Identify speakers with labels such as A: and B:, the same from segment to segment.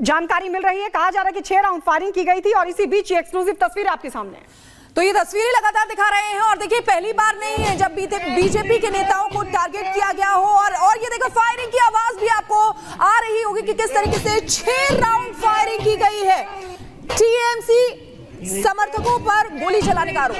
A: जानकारी मिल रही है, कहा जा रहा है कि 6 राउंड फायरिंग की गई थी और इसी बीच ये एक्सक्लूसिव तस्वीर आपके सामने है।
B: तो ये तस्वीरें लगातार दिखा रहे हैं और देखिए पहली बार नहीं है जब बीजेपी के नेताओं को टारगेट किया गया हो और ये देखो फायरिंग की आवाज भी आपको आ रही होगी कि किस तरीके से 6 राउंड फायरिंग की गई है। टीएमसी समर्थकों पर गोली चलाने का आरोप।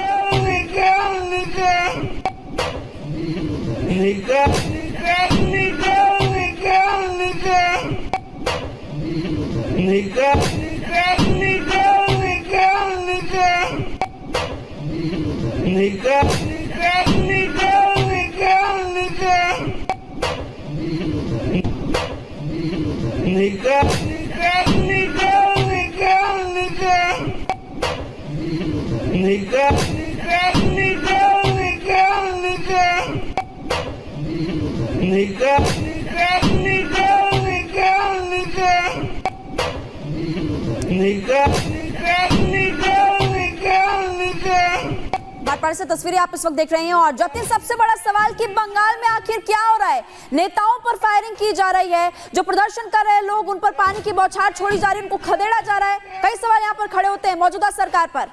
B: भाटपाड़ा से तस्वीरें आप इस वक्त देख रहे हैं और जतिन, सबसे बड़ा सवाल कि बंगाल में आखिर क्या हो रहा है। नेताओं पर फायरिंग की जा रही है, जो प्रदर्शन कर रहे हैं लोग उन पर पानी की बौछार छोड़ी जा रही है, उनको खदेड़ा जा रहा है। कई सवाल यहाँ पर खड़े होते हैं मौजूदा सरकार पर।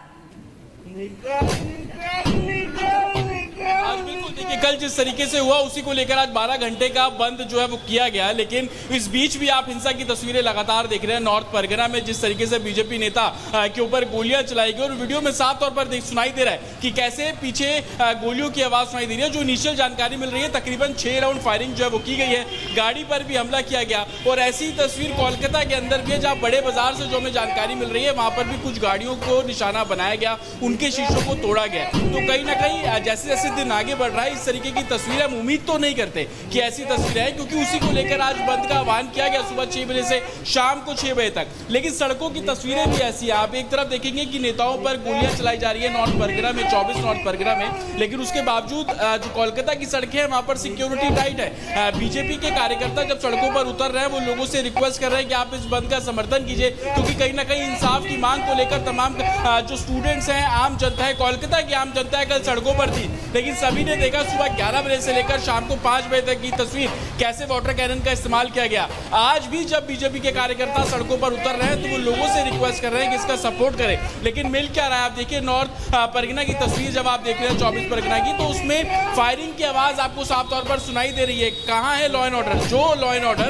C: आज बिल्कुल देखिए कल जिस तरीके से हुआ उसी को लेकर आज 12 घंटे का बंद जो है वो किया गया, लेकिन इस बीच भी आप हिंसा की तस्वीरें लगातार देख रहे हैं। नॉर्थ परगना में जिस तरीके से बीजेपी नेता के ऊपर गोलियां चलाई गई और वीडियो में साफ तौर पर सुनाई दे रहा है कि कैसे पीछे गोलियों की आवाज सुनाई दे रही है। जो इनिशियल जानकारी मिल रही है तकरीबन 6 राउंड फायरिंग जो है वो की गई है, गाड़ी पर भी हमला किया गया और ऐसी तस्वीर कोलकाता के अंदर भी है जहाँ बड़े बाजार से जो हमें जानकारी मिल रही है वहां पर भी कुछ गाड़ियों को निशाना बनाया गया, उनके शीशों को तोड़ा गया। तो कहीं ना कहीं जैसे जैसे दिन आगे बढ़ रहा है इस तरीके की तस्वीरें हम उम्मीद तो नहीं करते कि ऐसी तस्वीरें हैं, क्योंकि उसी को लेकर आज बंद का आह्वान किया गया सुबह 6 बजे से शाम को 6 बजे तक। लेकिन सड़कों की तस्वीरें भी ऐसी है, आप एक तरफ देखेंगे कि नेताओं पर गोलियां चलाई जा रही है नॉर्थ परगना में, 24 नॉर्थ परगना में, लेकिन उसके बावजूद जो कोलकाता की सड़कें हैं वहां पर सिक्योरिटी टाइट है। बीजेपी के कार्यकर्ता जब सड़कों पर उतर रहे हैं वो लोगों से रिक्वेस्ट कर रहे हैं कि आप इस बंद का समर्थन कीजिए, क्योंकि कहीं ना कहीं इंसाफ की मांग को लेकर तमाम जो स्टूडेंट्स हैं, आम जनता है, कोलकाता की आम जनता है, कल सड़कों पर थी। लेकिन सभी ने देखा सुबह 11 बजे से लेकर शाम को 5 बजे तक की तस्वीर कैसे वाटर कैनन का इस्तेमाल किया गया। आज भी जब बीजेपी के कार्यकर्ता सड़कों पर उतर रहे हैं तो वो लोगों से रिक्वेस्ट कर रहे हैं कि इसका सपोर्ट करें, लेकिन मिल क्या रहा है। आप देखिए नॉर्थ परगना की तस्वीर जब आप देख रहे हैं 24 परगना की, तो उसमें फायरिंग की आवाज आपको साफ तौर पर सुनाई दे रही है। कहां है लॉ एंड ऑर्डर? जो लॉ एंड ऑर्डर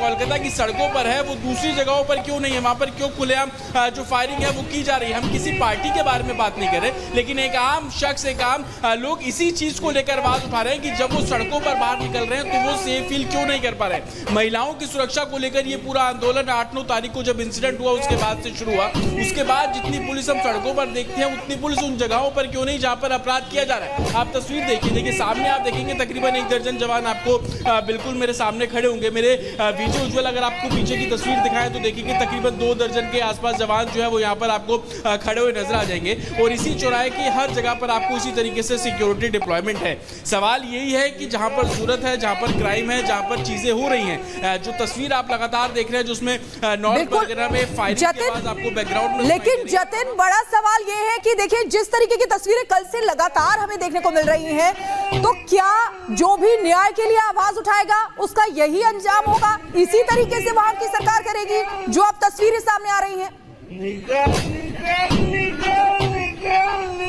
C: कोलकाता की सड़कों पर है वो दूसरी जगहों पर क्यों नहीं है? वहां पर क्यों खुलेआम जो फायरिंग है वो की जा रही है? हम किसी पार्टी के बारे में बात नहीं कर रहे, लेकिन एक आम शख्स, एक आम लोग इसी चीज को लेकर आवाज उठा रहे हैं कि जब वो सड़कों पर बाहर निकल रहे हैं तो वो सेफ फील क्यों नहीं कर पा रहे। महिलाओं की सुरक्षा को लेकर ये पूरा आंदोलन 8-9 तारीख को जब इंसिडेंट हुआ उसके बाद से शुरू हुआ। उसके बाद जितनी पुलिस हम सड़कों पर देखते हैं उतनी पुलिस उन जगहों पर क्यों नहीं जहां पर अपराध किया जा रहा है। आप तस्वीर देखिए सामने आप देखेंगे तकरीबन 1 दर्जन जवान आपको बिल्कुल मेरे सामने खड़े होंगे। मेरे विजय उज्ज्वल अगर आपको पीछे की तस्वीर दिखाएं तो देखेंगे तकरीबन 2 दर्जन के आसपास जवान जो है वो यहाँ पर आपको खड़े हुए नजर आ जाएंगे और इसी चौराहे की हर जगह पर आपको इसी तरीके से सिक्योरिटी डिप्लॉयमेंट है। सवाल यही है कि जहां पर जरूरत है, जहां पर क्राइम है, जहां पर चीजें हो रही हैं, जो तस्वीर आप लगातार देख रहे हैं जिसमें नॉर्थ परगना में फायरिंग के बाद आपको बैकग्राउंड में।
B: लेकिन जतिन, बड़ा सवाल ये है कि देखिए जिस तरीके की तस्वीरें कल से लगातार हमें देखने को मिल रही हैं, तो क्या जो भी न्याय के लिए आवाज उठाएगा उसका यही अंजाम होगा? इसी तरीके से वहां की सरकार करेगी जो अब तस्वीरें सामने आ रही हैं?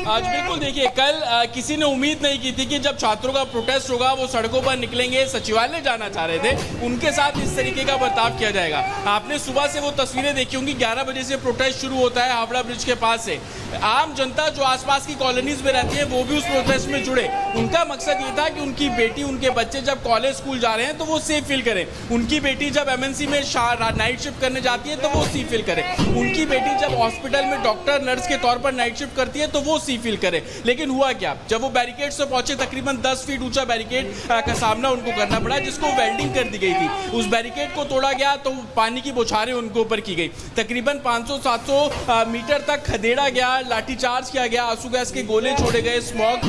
C: आज बिल्कुल देखिए कल किसी ने उम्मीद नहीं की थी कि जब छात्रों का प्रोटेस्ट होगा वो सड़कों पर निकलेंगे, सचिवालय जाना चाह रहे थे, उनके साथ इस तरीके का बर्ताव किया जाएगा। आपने सुबह से वो तस्वीरें देखी होंगी, 11 बजे से प्रोटेस्ट शुरू होता है हावड़ा ब्रिज के पास से। आम जनता जो आसपास की कॉलोनीज में रहती है वो भी उस प्रोटेस्ट में जुड़े। उनका मकसद ये था कि उनकी बेटी, उनके बच्चे जब कॉलेज स्कूल जा रहे हैं तो वो सेफ फील करें, उनकी बेटी जब MNC में नाइट शिफ्ट करने जाती है तो वो सेफ फील करे, उनकी बेटी जब हॉस्पिटल में डॉक्टर नर्स के तौर पर नाइट शिफ्ट करती है तो वो सेफ फील करे। लेकिन हुआ क्या, जब वो बैरिकेड से पहुंचे, तकरीबन 10 फीट ऊंचा बैरिकेड का सामना उनको करना पड़ा जिसको वेल्डिंग कर दी गई थी। उस बैरिकेड को तोड़ा गया तो पानी की बौछारें उनके ऊपर की गई, तकरीबन 500-700 मीटर तक खदेड़ा गया, लाठीचार्ज किया गया, आंसू गैस के गोले छोड़े गए, स्मॉग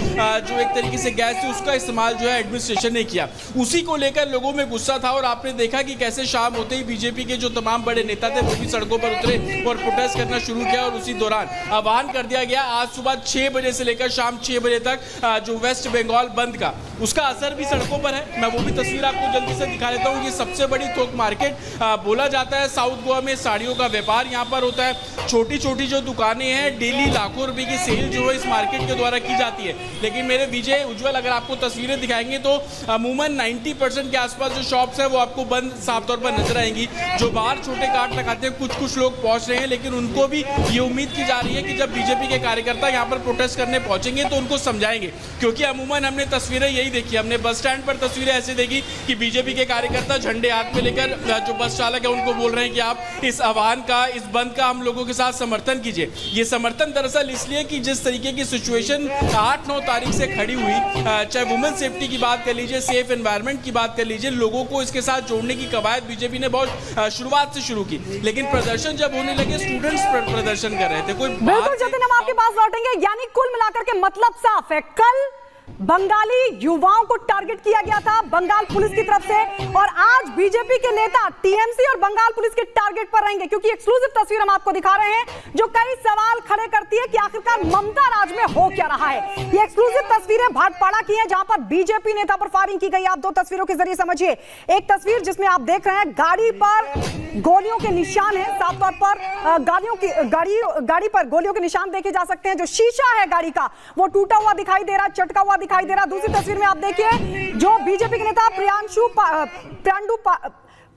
C: जो एक तरीके से गैस थी उसका इस्तेमाल जो है एडमिनिस्ट्रेशन ने किया। उसी को लेकर लोगों में गुस्सा था और आपने देखा कि कैसे शाम होते ही बीजेपी के जो तमाम बड़े नेता थे वो भी सड़कों पर उतरे और प्रोटेस्ट करना शुरू किया और उसी दौरान आह्वान कर दिया गया आज सुबह 6 बजे से लेकर शाम 6 बजे तक जो वेस्ट बंगाल बंद का, उसका असर भी सड़कों पर है। मैं वो भी तस्वीर आपको जल्दी से दिखा देता हूँ। ये सबसे बड़ी बड़ी थोक मार्केट बोला जाता है। साउथ गोवा में साड़ियों का व्यापार यहाँ पर होता है। छोटी छोटी जो दुकानें हैं, डेली लाखों रुपए की सेल जो है इस मार्केट के द्वारा की जाती है। लेकिन मेरे विजय उज्जवल अगर आपको तस्वीरें दिखाएंगे तो अमूमन 90% के आसपास जो शॉप्स है वो आपको बंद साफ तौर पर नजर आएंगी। जो बाहर छोटे कार्ट लगाते हैं कुछ लोग पहुंच रहे हैं, लेकिन उनको भी ये उम्मीद की जा रही है कि जब बीजेपी के कार्यकर्ता यहाँ पर प्रोटेस्ट करने पहुंचेंगे तो उनको समझाएंगे, क्योंकि अमूमन हमने तस्वीरें यही देखी। हमने बस स्टैंड पर तस्वीरें ऐसे देखी कि बीजेपी के कार्यकर्ता झंडे हाथ में लेकर जो बस चालक है उनको बोल रहे हैं कि आप इस आह्वान का, इस बंद का हम लोगों के साथ समर्थन कीजिए। ये समर्थन दरअसल इसलिए कि जिस तरीके की सिचुएशन 8-9 तारीख से खड़ी हुई, चाहे वुमेन सेफ्टी की बात कर लीजिए, सेफ एनवायरनमेंट की बात कर लीजिए, लोगों को इसके साथ जोड़ने की कवायद बीजेपी ने बहुत शुरुआत से शुरू की। लेकिन प्रदर्शन जब होने लगे, स्टूडेंट्स प्रदर्शन कर रहे थे, कोई
A: बिल्कुल जतिन, हम आपके पास लौटेंगे। यानी कुल मिलाकर के मतलब साफ है, कल बंगाली युवाओं को टारगेट किया गया था बंगाल पुलिस की तरफ से, और आज बीजेपी के नेता टीएमसी और बंगाल पुलिस के टारगेट पर रहेंगे, क्योंकि एक्सक्लूसिव तस्वीर हम आपको दिखा रहे हैं जो कई सवाल खड़े करती है कि आखिरकार ममता राज में हो क्या रहा है। ये एक्सक्लूसिव तस्वीरें भाटपाड़ा की हैं, जहां पर बीजेपी नेता पर फायरिंग की गई। आप दो तस्वीरों के जरिए समझिए। एक तस्वीर जिसमें आप देख रहे हैं गाड़ी पर गोलियों के निशान है, साफ तौर पर गाड़ी पर गोलियों के निशान देखे जा सकते हैं। जो शीशा है गाड़ी का वो टूटा हुआ दिखाई दे रहा, चटका हुआ दिखाई दे रहा। दूसरी तस्वीर में आप देखिए जो बीजेपी के नेता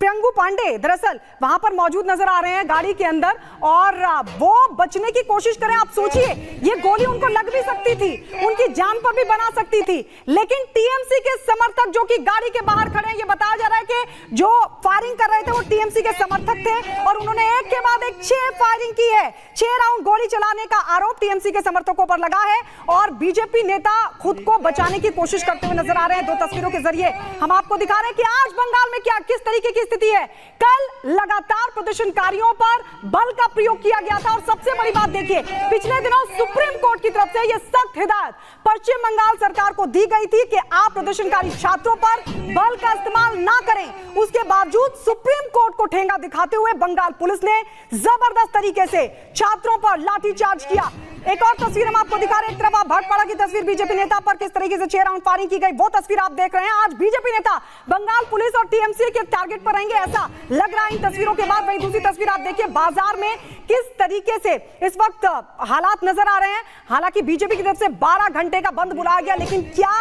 A: प्रियंगू पांडे दरअसल वहां पर मौजूद नजर आ रहे हैं गाड़ी के अंदर, और वो बचने की कोशिश करें। आप सोचिए, ये गोली उनको लग भी सकती थी, उनकी जान पर भी बना सकती थी, लेकिन टीएमसी के समर्थक जो कि गाड़ी के बाहर खड़े हैं, ये बताया जा रहा है कि जो फायरिंग कर रहे थे वो टीएमसी के समर्थक थे, और उन्होंने एक के बाद एक 6 फायरिंग की है। 6 राउंड गोली चलाने का आरोप टीएमसी के समर्थकों पर लगा है, और बीजेपी नेता खुद को बचाने की कोशिश करते हुए नजर आ रहे हैं। दो तस्वीरों के जरिए हम आपको दिखा रहे हैं कि आज बंगाल में किस तरीके की स्थिति है। कल लगातार प्रदर्शनकारियों पर बल का प्रयोग किया गया था, और सबसे बड़ी बात देखिए, पिछले दिनों सुप्रीम कोर्ट की तरफ से यह सख्त हिदायत पश्चिम बंगाल सरकार को दी गई थी कि आप प्रदर्शनकारी छात्रों पर बल का इस्तेमाल ना करें। उसके बावजूद सुप्रीम कोर्ट को ठेंगा दिखाते हुए बंगाल पुलिस ने जबरदस्त तरीके से छात्रों पर लाठीचार्ज किया। एक और तस्वीर हम आपको दिखा रहे हैं। एक तरफ आप भाटपाड़ा की तस्वीर, बीजेपी नेता पर किस तरीके से 6 राउंड फायरिंग की गई, वो तस्वीर आप देख रहे हैं। आज बीजेपी नेता बंगाल पुलिस और टीएमसी के टारगेट पर रहेंगे, ऐसा लग रहा है इन तस्वीरों के बाद। वही दूसरी तस्वीर आप देखिए, बाजार में किस तरीके से इस वक्त हालात नजर आ रहे हैं। हालांकि बीजेपी की तरफ से 12 घंटे का बंद बुलाया गया, लेकिन क्या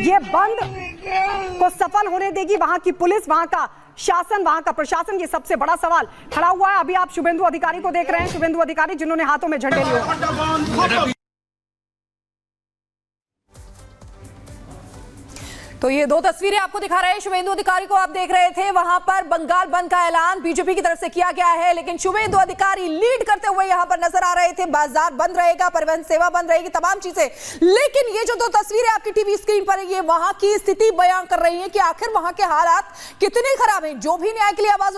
A: ये बंद को सफल होने देगी वहां की पुलिस, वहां का शासन, वहां का प्रशासन? ये सबसे बड़ा सवाल खड़ा हुआ है। अभी आप शुभेंदु अधिकारी को देख रहे हैं, शुभेंदु अधिकारी जिन्होंने हाथों में झंडे लिए।
B: तो ये दो तस्वीरें आपको दिखा रहे हैं, शुभेंदु अधिकारी को आप देख रहे थे। वहां पर बंगाल बंद का ऐलान बीजेपी की तरफ से किया गया है, लेकिन शुभेंदु अधिकारी लीड करते हुए यहां पर नजर आ रहे थे। बाजार बंद रहेगा, परिवहन सेवा बंद रहेगी, तमाम चीजें। लेकिन ये जो दो तस्वीरें आपकी टीवी स्क्रीन पर है, ये वहां की स्थिति बयां कर रही है कि आखिर वहां के हालात कितने खराब हैं। जो भी न्याय के लिए आवाज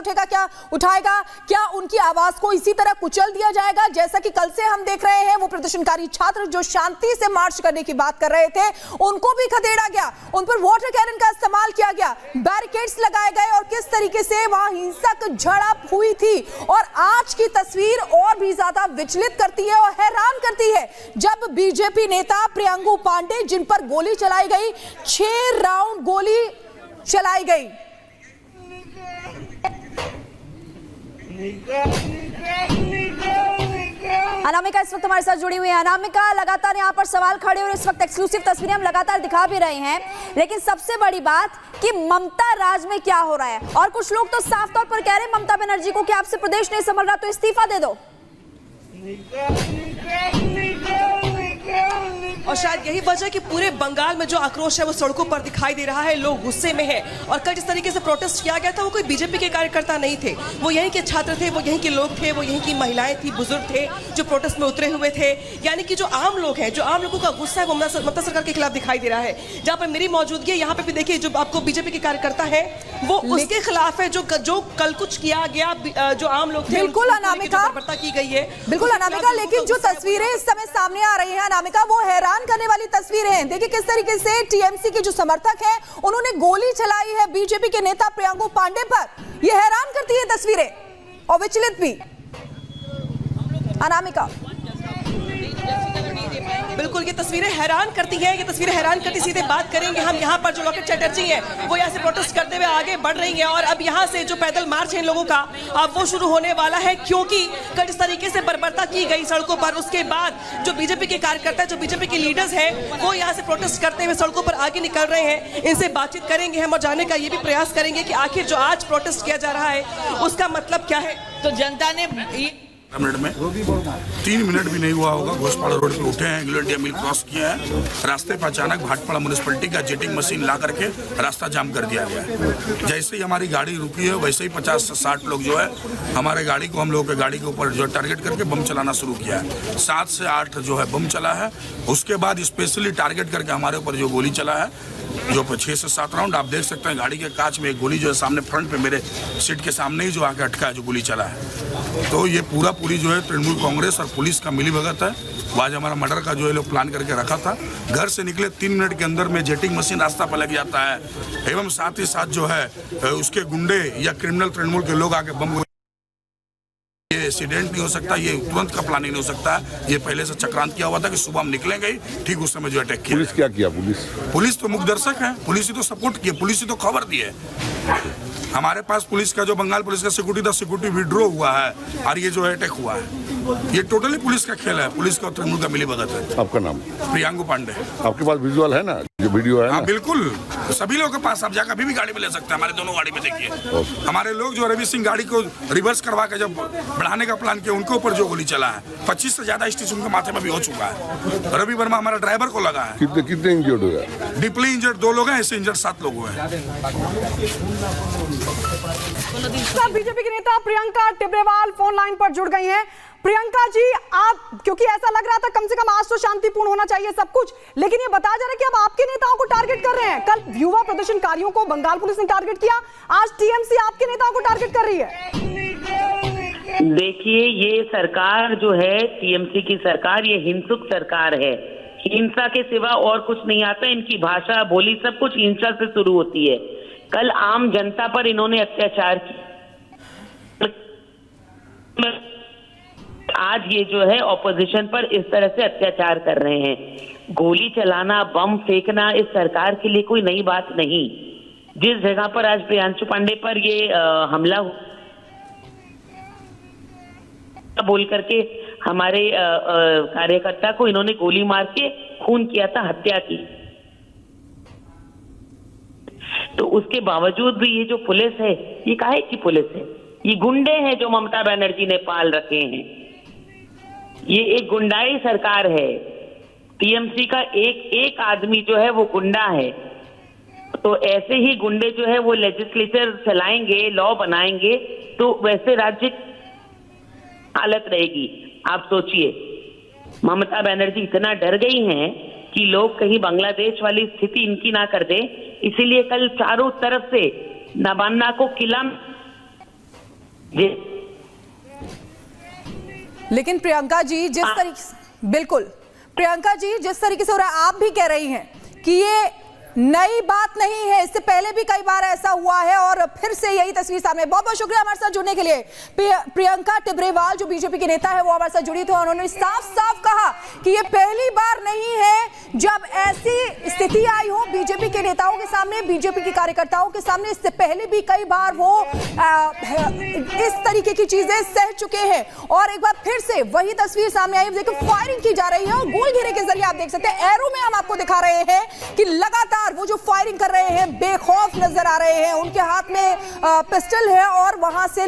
B: उठाएगा, क्या उनकी आवाज को इसी तरह कुचल दिया जाएगा जैसा कि कल से हम देख रहे हैं? वो प्रदर्शनकारी छात्र जो शांति से मार्च करने की बात कर रहे थे, उनको भी खदेड़ा गया, उन पर वाटर कैनन का इस्तेमाल किया गया, बैरिकेड्स लगाए गए, और किस तरीके से वहां हिंसक झड़प हुई थी। और आज की तस्वीर और भी ज्यादा विचलित करती है और हैरान करती है, जब बीजेपी नेता प्रियंगू पांडे, जिन पर गोली चलाई गई, 6 राउंड गोली चलाई गई। अनामिका इस वक्त हमारे साथ जुड़ी हुई है। अनामिका, लगातार यहाँ पर सवाल खड़े और इस वक्त एक्सक्लूसिव तस्वीरें हम लगातार दिखा भी रहे हैं, लेकिन सबसे बड़ी बात कि ममता राज में क्या हो रहा है। और कुछ लोग तो साफ तौर पर कह रहे हैं ममता बनर्जी को कि आपसे प्रदेश नहीं संभल रहा तो इस्तीफा दे दो।
D: और शायद यही वजह कि पूरे बंगाल में जो आक्रोश है वो सड़कों पर दिखाई दे रहा है, लोग गुस्से में हैं। और कल जिस तरीके से प्रोटेस्ट किया गया था, वो कोई बीजेपी के कार्यकर्ता नहीं थे, वो यहीं के छात्र थे, वो यहीं के लोग थे, वो यहीं की महिलाएं थी, बुजुर्ग थे जो प्रोटेस्ट में उतरे हुए थे। यानी कि जो आम लोग हैं, जो आम लोगों का गुस्सा है वो ममता सरकार के खिलाफ दिखाई दे रहा है। जहाँ पर मेरी मौजूदगी है, यहाँ पे भी देखिए जो आपको बीजेपी के कार्यकर्ता है वो उसके खिलाफ है, जो कल कुछ किया गया, जो आम लोग थे।
B: बिल्कुल अनामिका,
D: की गई है।
B: बिल्कुल अनामिका, लेकिन जो तस्वीरें इस समय सामने आ रही है अनामिका, वो हैरान करने वाली तस्वीरें हैं। देखिए किस तरीके से टीएमसी के जो समर्थक हैं, उन्होंने गोली चलाई है बीजेपी के नेता प्रियंगू पांडे पर। ये हैरान करती है तस्वीरें और विचलित भी। अनामिका,
D: बिल्कुल, ये तस्वीरें हैरान करती हैं, ये तस्वीरें हैरान करती। सीधे बात करेंगे हम यहाँ पर जो लॉकेट चैटर्जी हैं वो यहाँ से प्रोटेस्ट करते हुए आगे बढ़ रही हैं और अब यहाँ से जो पैदल मार्च है इन लोगों का अब वो शुरू होने वाला है, क्योंकि कल जिस तरीके से बर्बरता की गई सड़कों पर, उसके बाद जो बीजेपी के कार्यकर्ता, जो बीजेपी के लीडर्स हैं वो यहाँ से प्रोटेस्ट करते हुए सड़कों पर आगे निकल रहे हैं। इनसे बातचीत करेंगे हम और जानने का ये भी प्रयास करेंगे कि आखिर जो आज प्रोटेस्ट किया जा रहा है उसका मतलब क्या है।
E: तो जनता ने
F: मिनट में 3 मिनट भी नहीं हुआ होगा, घोषपाड़ा रोड पे उठे हैं, इंग्लैंड मिल क्रॉस किया है। रास्ते पर अचानक भाटपाड़ा म्यूनिसिपैलिटी का जेटिंग मशीन ला करके रास्ता जाम कर दिया गया है। जैसे ही हमारी गाड़ी रुकी है वैसे ही 50 से 60 लोग जो है हमारे गाड़ी को, हम लोगों के गाड़ी के ऊपर जो टारगेट करके बम चलाना शुरू किया है। 7 से 8 जो है बम चला है। उसके बाद स्पेशली टारगेट करके हमारे ऊपर जो गोली चला है, जो 6 से 7 राउंड आप देख सकते हैं। गाड़ी के कांच में एक गोली जो है सामने फ्रंट पे मेरे सीट के सामने ही जो आके अटका है, जो गोली चला है। तो ये पूरी जो है तृणमूल कांग्रेस और पुलिस का मिलीभगत है। वो आज हमारा मर्डर का जो है लोग प्लान करके रखा था। घर से निकले 3 मिनट के अंदर में जेटिंग मशीन रास्ता पर लग जाता है, एवं साथ ही साथ जो है उसके गुंडे या क्रिमिनल तृणमूल के लोग आके बम, ये एक्सीडेंट नहीं हो सकता, ये तुरंत का प्लानिंग नहीं हो सकता। ये पहले से चक्रांत किया हुआ था कि सुबह हम निकलेंगे, ठीक उस समय जो अटैक किया।
G: पुलिस क्या किया?
F: पुलिस तो मुख्य दर्शक है, पुलिस ही तो सपोर्ट किया, पुलिस ही तो खबर दी है। हमारे पास पुलिस का जो बंगाल पुलिस का सिक्योरिटी था, सिक्योरिटी विड्रॉ हुआ है और ये जो अटैक हुआ है, ये टोटली पुलिस का खेल है। पुलिस का तृणमूल का मिलीभगत है।
G: आपका नाम?
F: प्रियांगु पांडे।
G: आपके पास विजुअल है ना, जो वीडियो है?
F: हाँ बिल्कुल, सभी लोगों के पास आप जाकर अभी भी गाड़ी में ले सकते हैं। हमारे दोनों गाड़ी में देखिए, हमारे लोग जो रवि सिंह गाड़ी को रिवर्स करवा के जब बढ़ाने का प्लान किया, उनके ऊपर जो गोली चला है 25 से ज्यादा स्टिच उनके माथे में भी हो चुका है। रवि वर्मा हमारा ड्राइवर को लगा है।
G: कितने इंजर्ड हुए?
F: डीपली इंजर्ड 2 लोग हैं, ऐसे इंजर्ड 7 लोग हुए हैं।
A: बीजेपी की नेता प्रियंका टिब्रेवाल फोन लाइन पर जुड़ गई हैं। प्रियंका जी, आप, क्योंकि ऐसा लग रहा था कम से कम आज तो शांतिपूर्ण होना चाहिए सब कुछ, लेकिन ये बताया जा रहा है कि अब आपके नेताओं को टारगेट कर रहे हैं। कल युवा प्रदर्शनकारियों को बंगाल पुलिस ने टारगेट किया, आज टीएमसी आपके नेताओं को टारगेट कर रही है।
H: देखिए, ये सरकार जो है टीएमसी की सरकार, ये हिंसक सरकार है। हिंसा के सिवा और कुछ नहीं आता। इनकी भाषा, बोली, सब कुछ हिंसा से शुरू होती है। कल आम जनता पर इन्होंने अत्याचार किया, आज ये जो है ऑपोजिशन पर इस तरह से अत्याचार कर रहे हैं। गोली चलाना, बम फेंकना इस सरकार के लिए कोई नई बात नहीं। जिस जगह पर आज प्रियांशु पांडे पर ये हमला बोल करके हमारे कार्यकर्ता को इन्होंने गोली मार के खून किया था, हत्या की, तो उसके बावजूद भी ये जो पुलिस है, ये काहे की पुलिस है? ये गुंडे हैं जो ममता बनर्जी ने पाल रखे हैं। ये एक गुंडाई सरकार है। टीएमसी का एक आदमी जो है वो गुंडा है। तो ऐसे ही गुंडे जो है वो लेजिस्लेचर चलाएंगे, लॉ बनाएंगे, तो वैसे राज्य हालत रहेगी। आप सोचिए, ममता बनर्जी इतना डर गई हैं कि लोग कहीं बांग्लादेश वाली स्थिति इनकी ना कर दे, इसीलिए कल चारों तरफ से नवान्ना को किला।
B: लेकिन प्रियंका जी, जिस तरीके से, बिल्कुल प्रियंका जी, जिस तरीके से हो रहा है, आप भी कह रही हैं कि ये नई बात नहीं है, इससे पहले भी कई बार ऐसा हुआ है और फिर से यही तस्वीर सामने। बहुत बहुत शुक्रिया हमारे साथ जुड़ने के लिए। प्रियंका टिब्रेवाल जो बीजेपी के नेता है वो हमारे साथ जुड़ी थी और उन्होंने साफ साफ कहा कि ये पहली बार नहीं है जब ऐसी स्थिति आई हो बीजेपी के नेताओं के सामने, बीजेपी के कार्यकर्ताओं के सामने। इससे पहले भी कई बार वो इस तरीके की चीजें सह चुके हैं और एक बार फिर से वही तस्वीर सामने आई। देखो, फायरिंग की जा रही है और गोल घेरे के जरिए आप देख सकते हैं, एरो में हम आपको दिखा रहे हैं कि लगातार वो जो फायरिंग कर रहे हैं बेखौफ नजर आ रहे हैं। उनके हाथ में पिस्टल है और वहां से